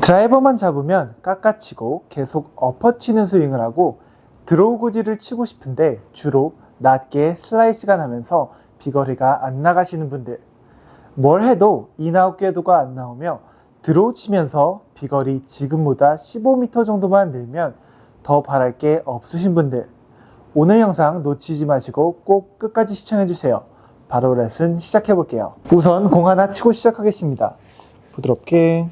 드라이버만 잡으면 깎아치고 계속 엎어치는 스윙을 하고 드로우고지를 치고 싶은데 주로 낮게 슬라이스가 나면서 비거리가 안 나가시는 분들, 뭘 해도 인아웃 궤도가 안 나오며 드로우 치면서 비거리 지금보다 15m 정도만 늘면 더 바랄 게 없으신 분들, 오늘 영상 놓치지 마시고 꼭 끝까지 시청해주세요. 바로 레슨 시작해볼게요. 우선 공 하나 치고 시작하겠습니다. 부드럽게.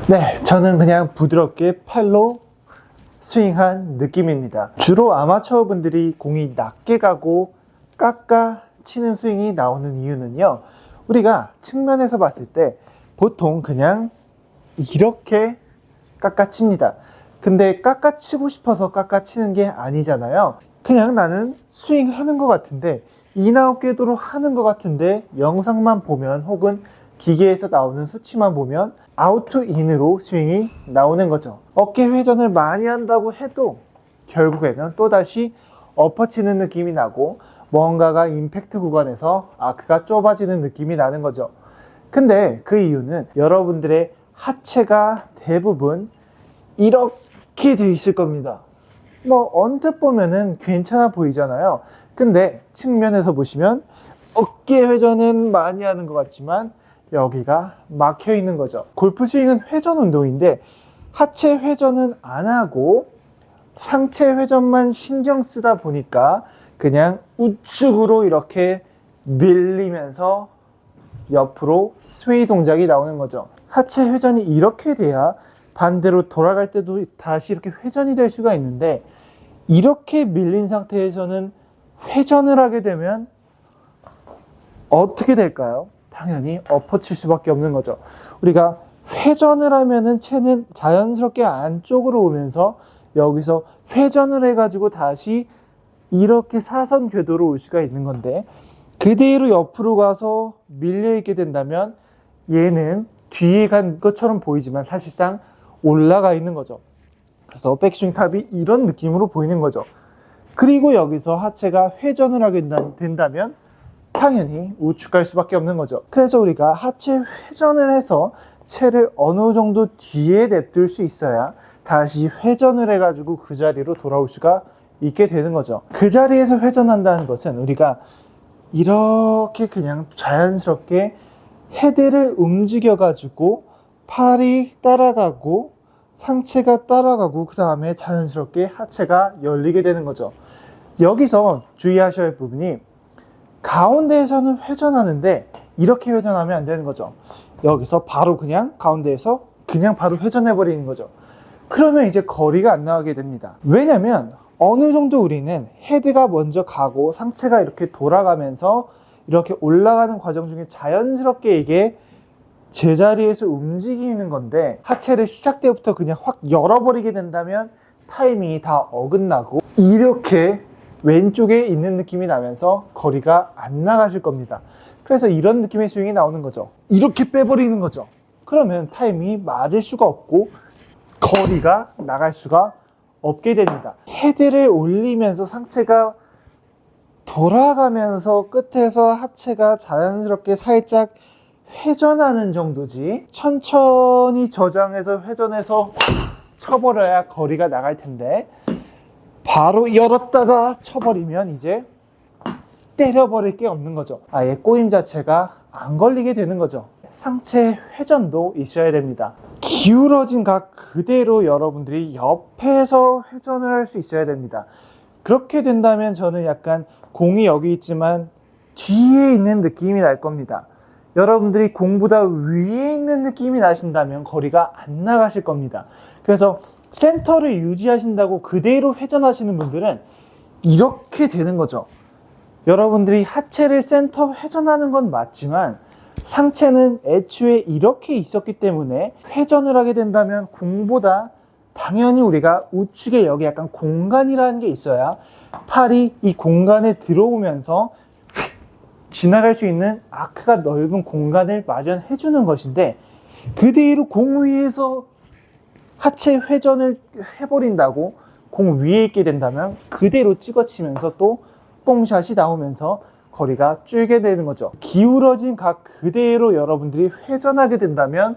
네, 저는 그냥 부드럽게 팔로 스윙한 느낌입니다. 주로 아마추어 분들이 공이 낮게 가고 깎아 치는 스윙이 나오는 이유는요, 우리가 측면에서 봤을 때 보통 그냥 이렇게 깎아 칩니다. 근데 깎아 치고 싶어서 깎아 치는 게 아니잖아요. 그냥 나는 스윙하는 것 같은데, 인아웃 궤도로 하는 것 같은데 영상만 보면 혹은 기계에서 나오는 수치만 보면 아웃 투 인으로 스윙이 나오는 거죠. 어깨 회전을 많이 한다고 해도 결국에는 또다시 엎어치는 느낌이 나고 뭔가가 임팩트 구간에서 아크가 좁아지는 느낌이 나는 거죠. 근데 그 이유는 여러분들의 하체가 대부분 이렇게 돼 있을 겁니다. 언뜻 보면은 괜찮아 보이잖아요. 근데 측면에서 보시면 어깨 회전은 많이 하는 것 같지만 여기가 막혀 있는 거죠. 골프 스윙은 회전 운동인데 하체 회전은 안 하고 상체 회전만 신경 쓰다 보니까 그냥 우측으로 이렇게 밀리면서 옆으로 스웨이 동작이 나오는 거죠. 하체 회전이 이렇게 돼야 반대로 돌아갈 때도 다시 이렇게 회전이 될 수가 있는데, 이렇게 밀린 상태에서는 회전을 하게 되면 어떻게 될까요? 당연히 엎어칠 수밖에 없는 거죠. 우리가 회전을 하면은 채는 자연스럽게 안쪽으로 오면서 여기서 회전을 해가지고 다시 이렇게 사선 궤도로 올 수가 있는 건데, 그대로 옆으로 가서 밀려 있게 된다면 얘는 뒤에 간 것처럼 보이지만 사실상 올라가 있는 거죠. 그래서 백스윙 탑이 이런 느낌으로 보이는 거죠. 그리고 여기서 하체가 회전을 하게 된다면 당연히 우측 갈 수밖에 없는 거죠. 그래서 우리가 하체 회전을 해서 채를 어느 정도 뒤에 냅둘 수 있어야 다시 회전을 해가지고 그 자리로 돌아올 수가 있게 되는 거죠. 그 자리에서 회전한다는 것은 우리가 이렇게 그냥 자연스럽게 헤드를 움직여가지고 팔이 따라가고 상체가 따라가고 그 다음에 자연스럽게 하체가 열리게 되는 거죠. 여기서 주의하셔야 할 부분이, 가운데에서는 회전하는데 이렇게 회전하면 안 되는 거죠. 여기서 바로 그냥 가운데에서 그냥 바로 회전해 버리는 거죠. 그러면 이제 거리가 안 나가게 됩니다. 왜냐면 어느 정도 우리는 헤드가 먼저 가고 상체가 이렇게 돌아가면서 이렇게 올라가는 과정 중에 자연스럽게 이게 제자리에서 움직이는 건데, 하체를 시작 때부터 그냥 확 열어버리게 된다면 타이밍이 다 어긋나고 이렇게 왼쪽에 있는 느낌이 나면서 거리가 안 나가실 겁니다. 그래서 이런 느낌의 스윙이 나오는 거죠. 이렇게 빼버리는 거죠. 그러면 타이밍이 맞을 수가 없고 거리가 나갈 수가 없게 됩니다. 헤드를 올리면서 상체가 돌아가면서 끝에서 하체가 자연스럽게 살짝 회전하는 정도지, 천천히 저장해서 회전해서 쳐버려야 거리가 나갈 텐데, 바로 열었다가 쳐버리면 이제 때려버릴 게 없는 거죠. 아예 꼬임 자체가 안 걸리게 되는 거죠. 상체 회전도 있어야 됩니다. 기울어진 각 그대로 여러분들이 옆에서 회전을 할 수 있어야 됩니다. 그렇게 된다면 저는 약간 공이 여기 있지만 뒤에 있는 느낌이 날 겁니다. 여러분들이 공보다 위에 있는 느낌이 나신다면 거리가 안 나가실 겁니다. 그래서 센터를 유지하신다고 그대로 회전하시는 분들은 이렇게 되는 거죠. 여러분들이 하체를 센터 회전하는 건 맞지만 상체는 애초에 이렇게 있었기 때문에 회전을 하게 된다면 공보다 당연히 우리가 우측에 여기 약간 공간이라는 게 있어야 팔이 이 공간에 들어오면서 지나갈 수 있는 아크가 넓은 공간을 마련해 주는 것인데, 그대로 공 위에서 하체 회전을 해버린다고 공 위에 있게 된다면 그대로 찍어치면서 또 힙봉샷이 나오면서 거리가 줄게 되는 거죠. 기울어진 각 그대로 여러분들이 회전하게 된다면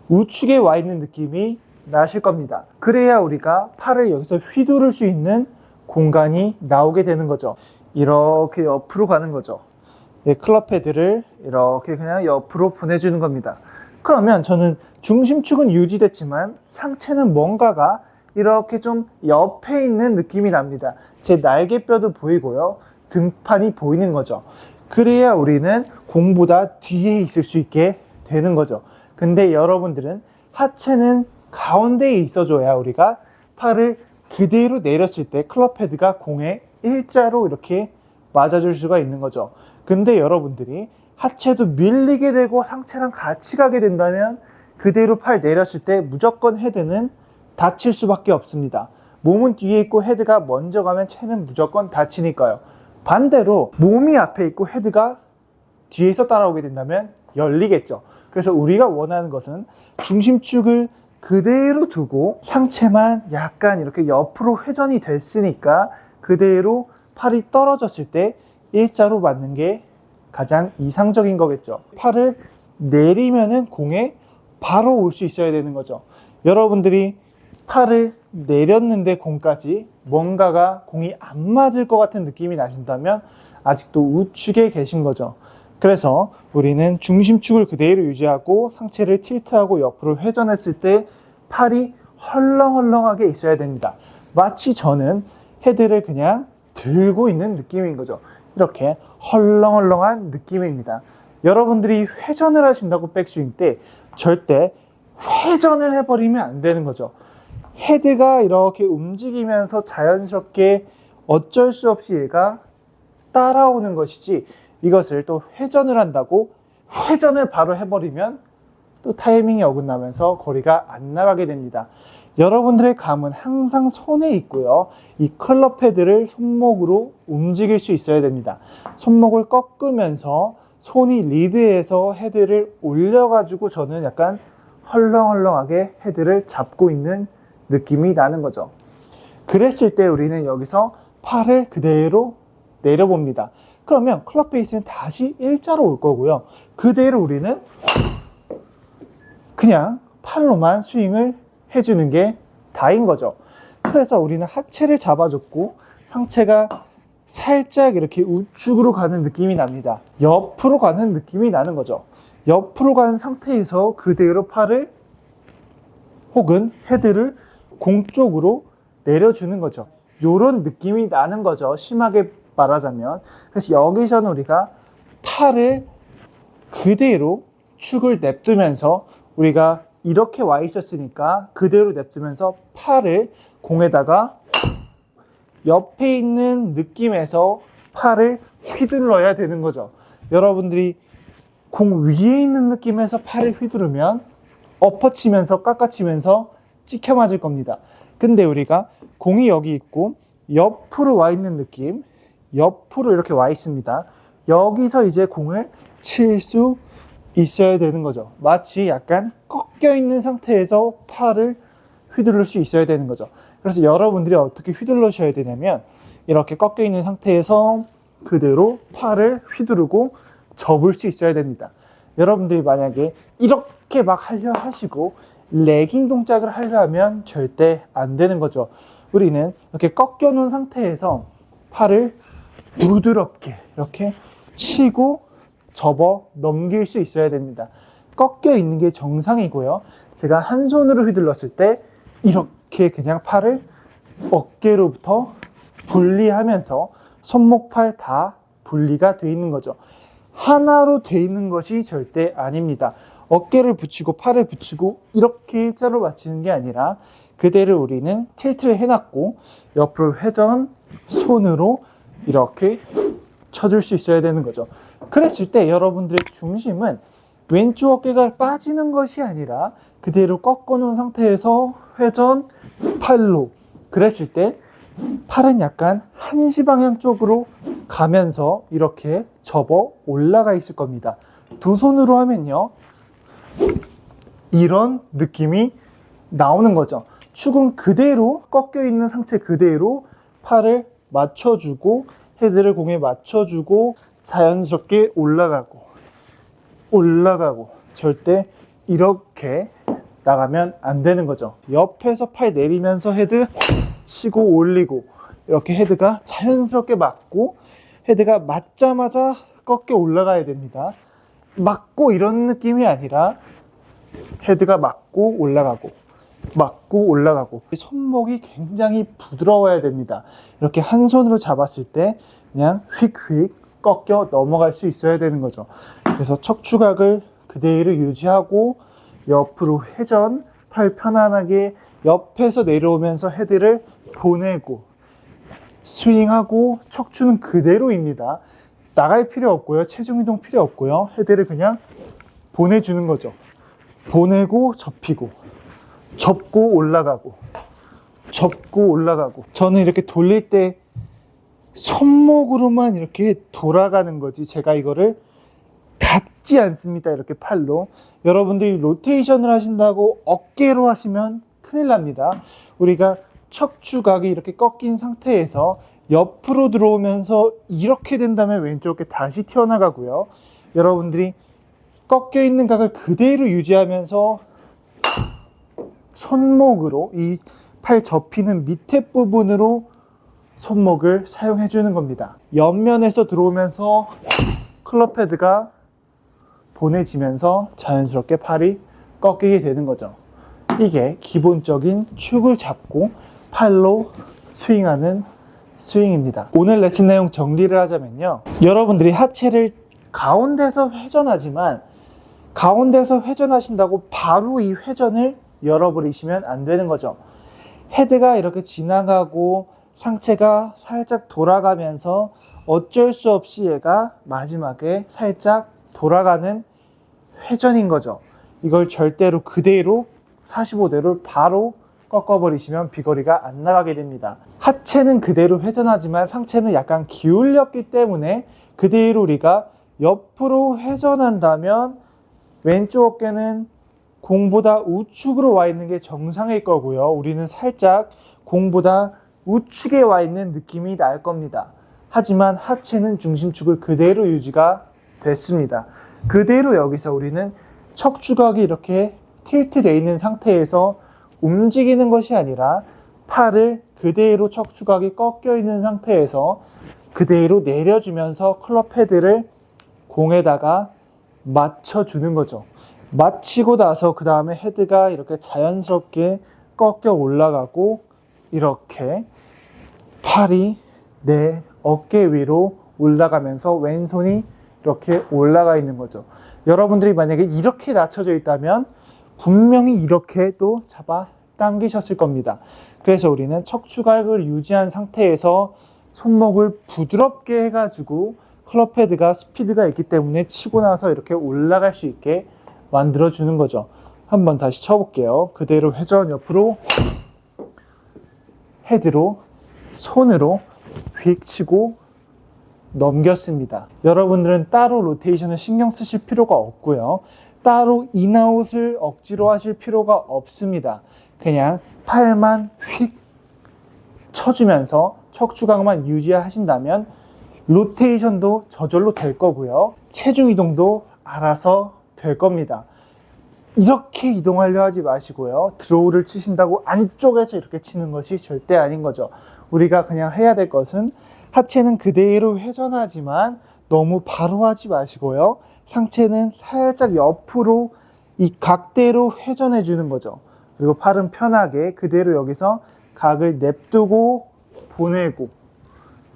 우측에 와 있는 느낌이 나실 겁니다. 그래야 우리가 팔을 여기서 휘두를 수 있는 공간이 나오게 되는 거죠. 이렇게 옆으로 가는 거죠. 네, 클럽 헤드를 이렇게 그냥 옆으로 보내주는 겁니다. 그러면 저는 중심축은 유지됐지만 상체는 뭔가가 이렇게 좀 옆에 있는 느낌이 납니다. 제 날개뼈도 보이고요. 등판이 보이는 거죠. 그래야 우리는 공보다 뒤에 있을 수 있게 되는 거죠. 근데 여러분들은 하체는 가운데에 있어줘야 우리가 팔을 그대로 내렸을 때 클럽 헤드가 공에 일자로 이렇게 맞아줄 수가 있는 거죠. 근데 여러분들이 하체도 밀리게 되고 상체랑 같이 가게 된다면 그대로 팔 내렸을 때 무조건 헤드는 다칠 수밖에 없습니다. 몸은 뒤에 있고 헤드가 먼저 가면 채는 무조건 다치니까요. 반대로 몸이 앞에 있고 헤드가 뒤에서 따라오게 된다면 열리겠죠. 그래서 우리가 원하는 것은 중심축을 그대로 두고 상체만 약간 이렇게 옆으로 회전이 됐으니까 그대로 팔이 떨어졌을 때 일자로 맞는 게 가장 이상적인 거겠죠. 팔을 내리면은 공에 바로 올 수 있어야 되는 거죠. 여러분들이 팔을 내렸는데 공까지 뭔가가 공이 안 맞을 것 같은 느낌이 나신다면 아직도 우측에 계신 거죠. 그래서 우리는 중심축을 그대로 유지하고 상체를 틸트하고 옆으로 회전했을 때 팔이 헐렁헐렁하게 있어야 됩니다. 마치 저는 헤드를 그냥 들고 있는 느낌인 거죠. 이렇게 헐렁헐렁한 느낌입니다. 여러분들이 회전을 하신다고 백스윙 때 절대 회전을 해버리면 안 되는 거죠. 헤드가 이렇게 움직이면서 자연스럽게 어쩔 수 없이 얘가 따라오는 것이지 이것을 또 회전을 한다고 회전을 바로 해버리면 또 타이밍이 어긋나면서 거리가 안 나가게 됩니다. 여러분들의 감은 항상 손에 있고요. 이 클럽 헤드를 손목으로 움직일 수 있어야 됩니다. 손목을 꺾으면서 손이 리드해서 헤드를 올려가지고 저는 약간 헐렁헐렁하게 헤드를 잡고 있는 느낌이 나는 거죠. 그랬을 때 우리는 여기서 팔을 그대로 내려봅니다. 그러면 클럽 페이스는 다시 일자로 올 거고요. 그대로 우리는 그냥 팔로만 스윙을 해주는 게 다인 거죠. 그래서 우리는 하체를 잡아줬고 상체가 살짝 이렇게 우측으로 가는 느낌이 납니다. 옆으로 가는 느낌이 나는 거죠. 옆으로 가는 상태에서 그대로 팔을 혹은 헤드를 공 쪽으로 내려주는 거죠. 이런 느낌이 나는 거죠. 심하게 말하자면. 그래서 여기서는 우리가 팔을 그대로 축을 냅두면서 우리가 이렇게 와 있었으니까 그대로 냅두면서 팔을 공에다가 옆에 있는 느낌에서 팔을 휘둘러야 되는 거죠. 여러분들이 공 위에 있는 느낌에서 팔을 휘두르면 엎어치면서 깎아치면서 찍혀 맞을 겁니다. 근데 우리가 공이 여기 있고 옆으로 와 있는 느낌, 옆으로 이렇게 와 있습니다. 여기서 이제 공을 칠 수 있어야 되는 거죠. 마치 약간 꺾여 있는 상태에서 팔을 휘두를 수 있어야 되는 거죠. 그래서 여러분들이 어떻게 휘둘러셔야 되냐면 이렇게 꺾여 있는 상태에서 그대로 팔을 휘두르고 접을 수 있어야 됩니다. 여러분들이 만약에 이렇게 막 하려 하시고 레깅 동작을 하려 하면 절대 안 되는 거죠. 우리는 이렇게 꺾여 놓은 상태에서 팔을 부드럽게 이렇게 치고 접어 넘길 수 있어야 됩니다. 꺾여 있는 게 정상이고요. 제가 한 손으로 휘둘렀을 때 이렇게 그냥 팔을 어깨로부터 분리하면서 손목, 팔 다 분리가 돼 있는 거죠. 하나로 돼 있는 것이 절대 아닙니다. 어깨를 붙이고 팔을 붙이고 이렇게 일자로 맞추는 게 아니라 그대로 우리는 틸트를 해놨고 옆으로 회전, 손으로 이렇게 쳐줄 수 있어야 되는 거죠. 그랬을 때 여러분들의 중심은 왼쪽 어깨가 빠지는 것이 아니라 그대로 꺾어 놓은 상태에서 회전, 팔로 그랬을 때 팔은 약간 한시 방향 쪽으로 가면서 이렇게 접어 올라가 있을 겁니다. 두 손으로 하면요 이런 느낌이 나오는 거죠. 축은 그대로 꺾여 있는 상태 그대로 팔을 맞춰주고 헤드를 공에 맞춰주고 자연스럽게 올라가고 절대 이렇게 나가면 안 되는 거죠. 옆에서 팔 내리면서 헤드 치고 올리고 이렇게 헤드가 자연스럽게 맞고 헤드가 맞자마자 꺾여 올라가야 됩니다. 맞고 이런 느낌이 아니라 헤드가 맞고 올라가고 손목이 굉장히 부드러워야 됩니다. 이렇게 한 손으로 잡았을 때 그냥 휙휙 꺾여 넘어갈 수 있어야 되는 거죠. 그래서 척추각을 그대로 유지하고 옆으로 회전, 팔 편안하게 옆에서 내려오면서 헤드를 보내고 스윙하고 척추는 그대로입니다. 나갈 필요 없고요. 체중 이동 필요 없고요. 헤드를 그냥 보내주는 거죠. 보내고 접히고 접고 올라가고 저는 이렇게 돌릴 때 손목으로만 이렇게 돌아가는 거지 제가 이거를 닿지 않습니다. 이렇게 팔로. 여러분들이 로테이션을 하신다고 어깨로 하시면 큰일 납니다. 우리가 척추각이 이렇게 꺾인 상태에서 옆으로 들어오면서 이렇게 된다면 왼쪽 어깨 다시 튀어나가고요. 여러분들이 꺾여 있는 각을 그대로 유지하면서 손목으로 이 팔 접히는 밑에 부분으로 손목을 사용해 주는 겁니다. 옆면에서 들어오면서 클럽 헤드가 보내지면서 자연스럽게 팔이 꺾이게 되는 거죠. 이게 기본적인 축을 잡고 팔로 스윙하는 스윙입니다. 오늘 레슨 내용 정리를 하자면요. 여러분들이 하체를 가운데서 회전하지만 가운데서 회전하신다고 바로 이 회전을 열어버리시면 안 되는 거죠. 헤드가 이렇게 지나가고 상체가 살짝 돌아가면서 어쩔 수 없이 얘가 마지막에 살짝 돌아가는 회전인 거죠. 이걸 절대로 그대로 45도를 바로 꺾어버리시면 비거리가 안 나가게 됩니다. 하체는 그대로 회전하지만 상체는 약간 기울였기 때문에 그대로 우리가 옆으로 회전한다면 왼쪽 어깨는 공보다 우측으로 와 있는 게 정상일 거고요. 우리는 살짝 공보다 우측에 와 있는 느낌이 날 겁니다. 하지만 하체는 중심축을 그대로 유지가 됐습니다. 그대로 여기서 우리는 척추각이 이렇게 틸트 되어 있는 상태에서 움직이는 것이 아니라 팔을 그대로 척추각이 꺾여 있는 상태에서 그대로 내려주면서 클럽 헤드를 공에다가 맞춰주는 거죠. 맞히고 나서 그 다음에 헤드가 이렇게 자연스럽게 꺾여 올라가고 이렇게 팔이 내 어깨 위로 올라가면서 왼손이 이렇게 올라가 있는 거죠. 여러분들이 만약에 이렇게 낮춰져 있다면 분명히 이렇게 또 잡아 당기셨을 겁니다. 그래서 우리는 척추각을 유지한 상태에서 손목을 부드럽게 해가지고 클럽 헤드가 스피드가 있기 때문에 치고 나서 이렇게 올라갈 수 있게 만들어주는 거죠. 한번 다시 쳐볼게요. 그대로 회전 옆으로 헤드로 손으로 휙 치고 넘겼습니다. 여러분들은 따로 로테이션을 신경 쓰실 필요가 없고요. 따로 인아웃을 억지로 하실 필요가 없습니다. 그냥 팔만 휙 쳐주면서 척추각만 유지하신다면 로테이션도 저절로 될 거고요. 체중 이동도 알아서 될 겁니다. 이렇게 이동하려 하지 마시고요. 드로우를 치신다고 안쪽에서 이렇게 치는 것이 절대 아닌 거죠. 우리가 그냥 해야 될 것은 하체는 그대로 회전하지만 너무 바로 하지 마시고요. 상체는 살짝 옆으로 이 각대로 회전해 주는 거죠. 그리고 팔은 편하게 그대로 여기서 각을 냅두고 보내고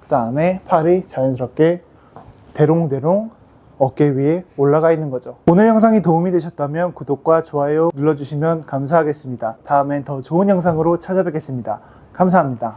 그 다음에 팔이 자연스럽게 대롱대롱 어깨 위에 올라가 있는 거죠. 오늘 영상이 도움이 되셨다면 구독과 좋아요 눌러주시면 감사하겠습니다. 다음엔 더 좋은 영상으로 찾아뵙겠습니다. 감사합니다.